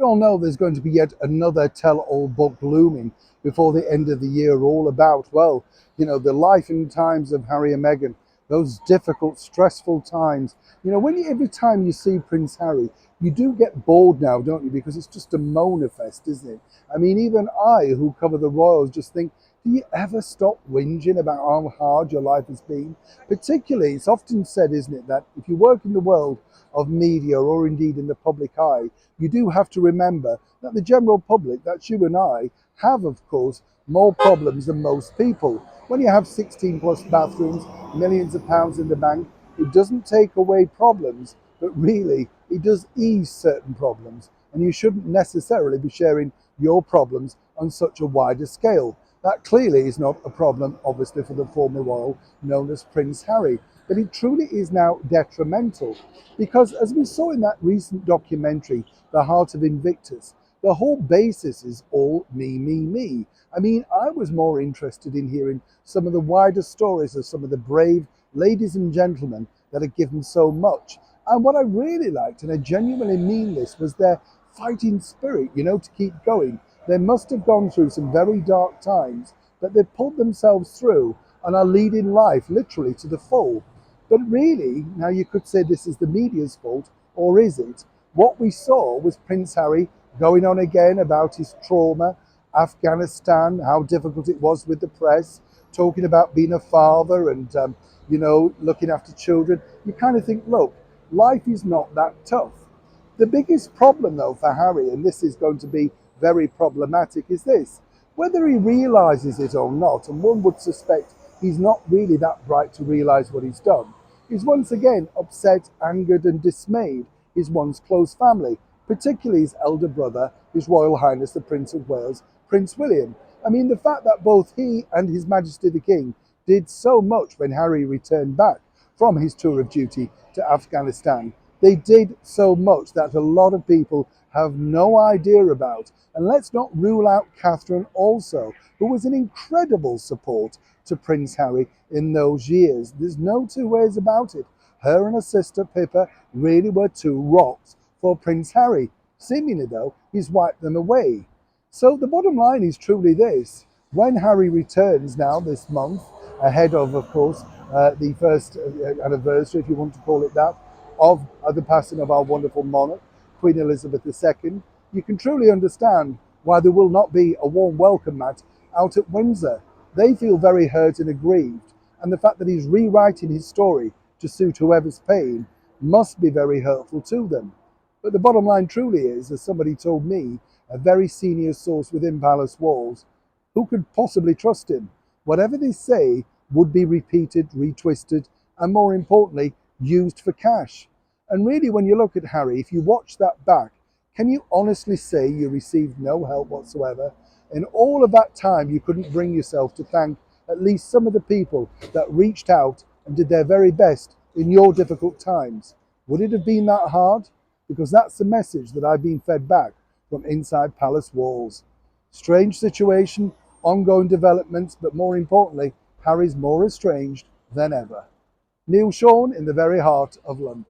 We all know there's going to be yet another tell-all book looming before the end of the year, all about, well, the life and times of Harry and Meghan, those difficult, stressful times. Every time you see Prince Harry, you do get bored now, don't you? Because it's just a moaner fest, isn't it? I mean, even I, who cover the royals, just think, do you ever stop whinging about how hard your life has been? Particularly, it's often said, isn't it, that if you work in the world of media or indeed in the public eye, you do have to remember that the general public, that's you and I, have, of course, more problems than most people. When you have 16 plus bathrooms, millions of pounds in the bank, it doesn't take away problems, but really it does ease certain problems. And you shouldn't necessarily be sharing your problems on such a wider scale. That clearly is not a problem, obviously, for the former royal known as Prince Harry. But it truly is now detrimental because, as we saw in that recent documentary, The Heart of Invictus, the whole basis is all me, me, me. I mean, I was more interested in hearing some of the wider stories of some of the brave ladies and gentlemen that have given so much. And what I really liked, and I genuinely mean this, was their fighting spirit, to keep going. They must have gone through some very dark times, but they pulled themselves through and are leading life literally to the full. But really, now you could say this is the media's fault, or is it? What we saw was Prince Harry going on again about his trauma, Afghanistan, how difficult it was with the press, talking about being a father and, looking after children. You kind of think, look, life is not that tough. The biggest problem, though, for Harry, and this is going to be very problematic, is this. Whether he realises it or not, and one would suspect he's not really that bright to realise what he's done, he's once again upset, angered and dismayed his once close family, particularly his elder brother, His Royal Highness the Prince of Wales, Prince William. I mean, the fact that both he and His Majesty the King did so much when Harry returned back from his tour of duty to Afghanistan. They did so much that a lot of people have no idea about. And let's not rule out Catherine also, who was an incredible support to Prince Harry in those years. There's no two ways about it. Her and her sister Pippa really were two rocks for Prince Harry. Seemingly, though, he's wiped them away. So the bottom line is truly this. When Harry returns now this month, ahead of course, the first anniversary, if you want to call it that, of the passing of our wonderful monarch, Queen Elizabeth II, you can truly understand why there will not be a warm welcome mat out at Windsor. They feel very hurt and aggrieved, and the fact that he's rewriting his story to suit whoever's paying must be very hurtful to them. But the bottom line truly is, as somebody told me, a very senior source within Palace walls, who could possibly trust him? Whatever they say would be repeated, retwisted, and more importantly, used for cash. And really, when you look at Harry, if you watch that back, can you honestly say you received no help whatsoever? In all of that time, you couldn't bring yourself to thank at least some of the people that reached out and did their very best in your difficult times. Would it have been that hard? Because that's the message that I've been fed back from inside Palace walls. Strange situation, ongoing developments, but more importantly, Harry's more estranged than ever. Neil Sean in the very heart of London.